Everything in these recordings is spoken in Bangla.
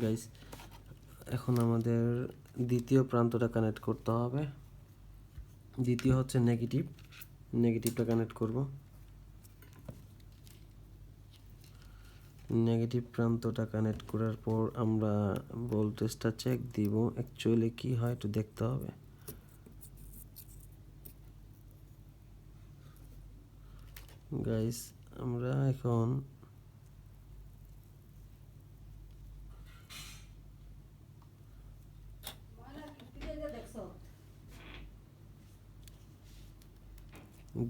গাইস এখন আমাদের দ্বিতীয় প্রান্তটা কানেক্ট করতে হবে। দ্বিতীয় হচ্ছে নেগেটিভটা কানেক্ট করব। নেগেটিভ প্রান্তটা কানেক্ট করার পর আমরা ভোল্টেজটা চেক দিব। অ্যাকচুয়ালি কি হয় একটু দেখতে হবে। গাইস আমরা এখন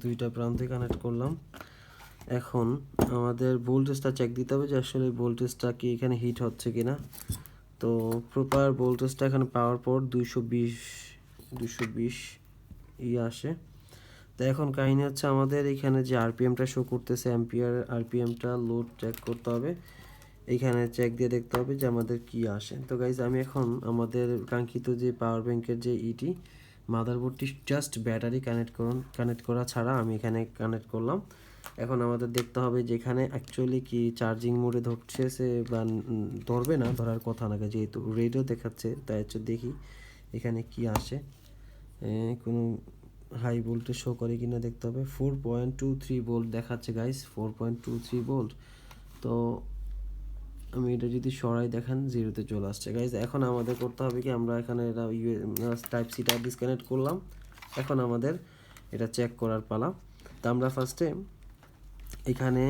দুইটা প্রান্তে কানেক্ট করলাম। এখন আমাদের ভোল্টেজটা চেক দিতে হবে যে আসলে ভোল্টেজটা কি এখানে হিট হচ্ছে কিনা। তো প্রপার ভোল্টেজটা এখানে পাওয়ার পর 220 আসে। তো এখন কাহিনী হচ্ছে আমাদের এখানে যে আরপিএমটা শো করতেছে অ্যাম্পিয়ার আরপিএমটা লোড চেক করতে হবে। এইখানে চেক দিয়ে দেখতে হবে যে আমাদের কি আসে। তো গাইজ আমি এখন আমাদের কাঙ্ক্ষিত যে পাওয়ার ব্যাংকের যে মাদারবোর্ডটি জাস্ট ব্যাটারি কানেক্ট করা ছাড়া আমি এখানে কানেক্ট করলাম। এখন আমাদের দেখতে হবে যে এখানে অ্যাকচুয়ালি কি চার্জিং মোডে ধরছে বা ধরবে না, ধরার কথা না, যেহেতু রেডিও দেখাচ্ছে তাই হচ্ছে দেখি এখানে কি আসে। কোনো হাই ভোল্টেজ শো করে কিনা দেখতে হবে। 4.23 ভোল্ট দেখাচ্ছে গাইস, 4.23 ভোল্ট। তো আমি এটা যদি সরাই দেখেন জিরোতে চলে আসছে গাইজ। এখন আমাদের করতে হবে কি, আমরা এখানে এটা টাইপ সিটা ডিসকানেক্ট করলাম। এখন আমাদের এটা চেক করার পালা। তো আমরা ফার্স্টে এখানে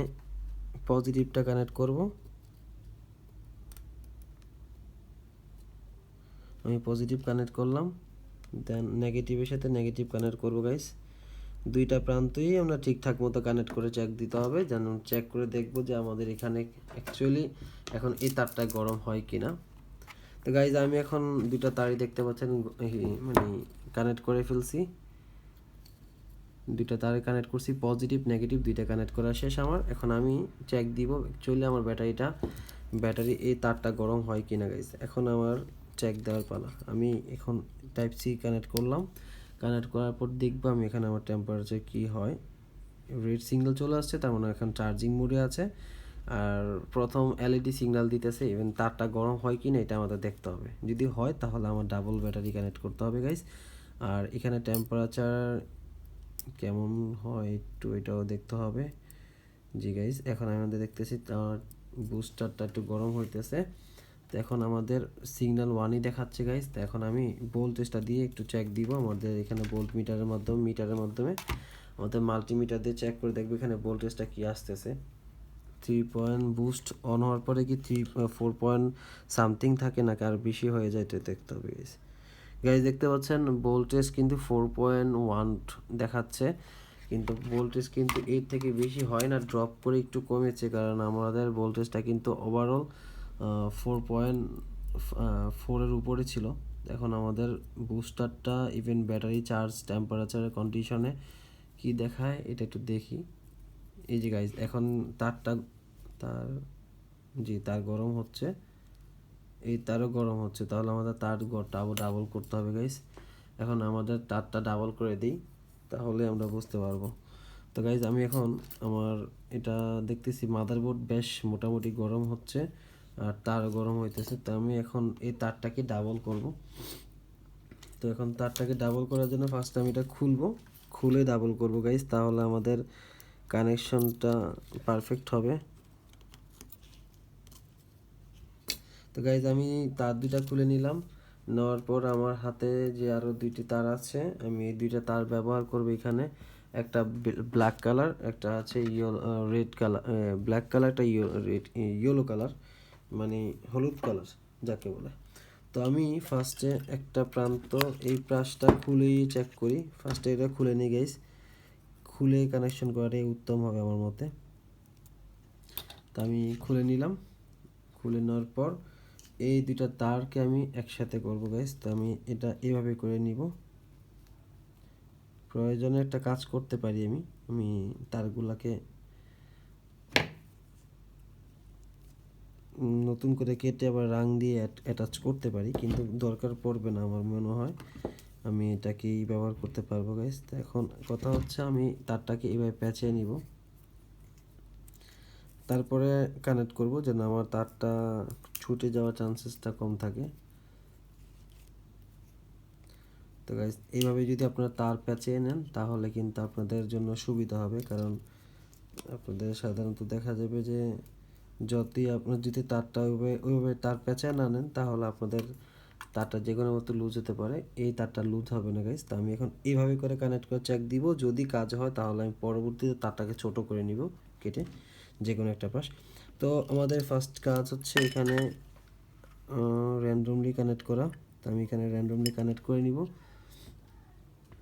পজিটিভটা কানেক্ট করব। আমি পজিটিভ কানেক্ট করলাম, দেন নেগেটিভের সাথে নেগেটিভ কানেক্ট করব গাইস। দুইটা প্রান্তই আমরা ঠিকঠাক মতো কানেক্ট করে চেক দিতে হবে, যেন চেক করে দেখব যে আমাদের এখানে অ্যাকচুয়ালি এখন এই তারটা গরম হয় কিনা। তো গাইজ আমি এখন দুইটা তারই দেখতে পাচ্ছেন মানে কানেক্ট করে ফেলছি। দুইটা তারে কানেক্ট করছি, পজিটিভ নেগেটিভ দুইটা কানেক্ট করা শেষ আমার। এখন আমি চেক দিব অ্যাকচুয়ালি আমার ব্যাটারি এই তারটা গরম হয় কিনা গাইজ। এখন আমার চেক দেওয়ার পালা। আমি এখন টাইপ সি কানেক্ট করলাম। কানেক্ট করার পর দেখবো আমি এখানে আমার টেম্পারেচার কি হয়। রেড সিগন্যাল চলে আসছে, তার মানে এখন চার্জিং মোডে আছে। আর প্রথম এলইডি সিগন্যাল দিতেছে, ইভেন তারটা গরম হয় কি না এটা আমাদের দেখতে হবে। যদি হয় তাহলে আমার ডাবল ব্যাটারি কানেক্ট করতে হবে গাইস। আর এখানে টেম্পারেচার কেমন হয় একটু এটাও দেখতে হবে। জি গাইস এখন আমাদের দেখতেছি বুস্টারটা একটু গরম হইতেছে। তো এখন আমাদের সিগন্যাল 1ই দেখাচ্ছে গাইস। তো এখন আমি ভোল্টেজটা দিয়ে একটু চেক দিব। আমাদের এখানে ভোল্ট মিটারের মাধ্যমে আমাদের মাল্টিমিটার দিয়ে চেক করে দেখবো এখানে ভোল্টেজটা কি আসতেছে। 3 বুস্ট অন হওয়ার পরে কি 4 সামথিং থাকে নাকি আর বেশি হয়ে যায় এটা দেখতে হবে গাইস। গাইস দেখতে পাচ্ছেন ভোল্টেজ কিন্তু 4.1 দেখাচ্ছে, কিন্তু ভোল্টেজ কিন্তু এর থেকে বেশি হয় না, ড্রপ করে একটু কমেছে, কারণ আমাদের ভোল্টেজটা কিন্তু ওভারঅল 4.4 এর উপরে ছিল। এখন আমাদের বুস্টারটা ইভেন ব্যাটারি চার্জ টেম্পারেচারের কন্ডিশনে কি দেখায় এটা একটু দেখি। এই যে গাইজ এখন তার তার গরম হচ্ছে, এই তারও গরম হচ্ছে, তাহলে আমাদের ডাবল করতে হবে গাইজ। এখন আমাদের তারটা ডাবল করে দিই, তাহলে আমরা বুঝতে পারবো। তো গাইজ আমি এখন আমার এটা দেখতেছি মাদারবোর্ড বেশ মোটামুটি গরম হচ্ছে আর তার গরম হইতেছে। তো আমি এখন এই তারটাকে ডাবল করব। তো এখন তারটাকে ডাবল করার জন্য ফার্স্ট আমি এটা খুলে ডাবল করব গাইজ, তাহলে আমাদের কানেকশনটা পারফেক্ট হবে। তো গাইজ আমি তার দুইটা খুলে নিলাম। নেওয়ার পর আমার হাতে যে আরও দুইটি তার আছে, আমি এই দুইটা তার ব্যবহার করব এখানে। একটা ব্ল্যাক কালার, একটা আছে রেড কালার, ব্ল্যাক কালার, একটা ইয়েলো কালার, মানে হলুদ কালার যাকে বলে। তো আমি ফার্স্টে একটা প্রান্ত এই প্রাসটা খুলেই চেক করি। ফার্স্টে এটা খুলে নিই গাইজ, খুলে কানেকশন করাটাই উত্তম হবে আমার মতে। তো আমি খুলে নিলাম। খুলে নেওয়ার পর এই দুইটা তারকে আমি একসাথে করব গাইস। তো আমি এটা এভাবে করে নিব। প্রয়োজনে একটা কাজ করতে পারি, আমি তারগুলাকে নতুন করে কেটে আবার রাং দিয়ে অ্যাটাচ করতে পারি, কিন্তু দরকার পড়বে না আমার মনে হয়। আমি এটাকেই ব্যবহার করতে পারবো গাইস। তো এখন কথা হচ্ছে আমি তারটাকে এভাবে প্যাঁচিয়ে নিব। তারপরে কানেক্ট করব যেন আমার তারটা ছুটে যাওয়ার চান্সেসটা কম থাকে। তো গাইস এইভাবে যদি আপনারা তার পেঁচিয়ে নেন তাহলে কিন্তু আপনাদের জন্য সুবিধা হবে, কারণ আপনাদের সাধারণত দেখা যাবে যে যতই আপনার যদি তারটা ওইভাবে তার পেঁচায় না নেন তাহলে আপনাদের তারটা যে কোনো মতো লুজ হতে পারে। এই তারটা লুজ হবে না গাইস। তো আমি এখন এইভাবে করে কানেক্ট করে চেক দিব, যদি কাজ হয় তাহলে আমি পরবর্তীতে তারটাকে ছোট করে নিব কেটে যে কোনো একটা পাশ। তো আমাদের ফার্স্ট কাজ হচ্ছে এখানে র্যান্ডমলি কানেক্ট করা। তো আমি এখানে র্যান্ডমলি কানেক্ট করে নিব।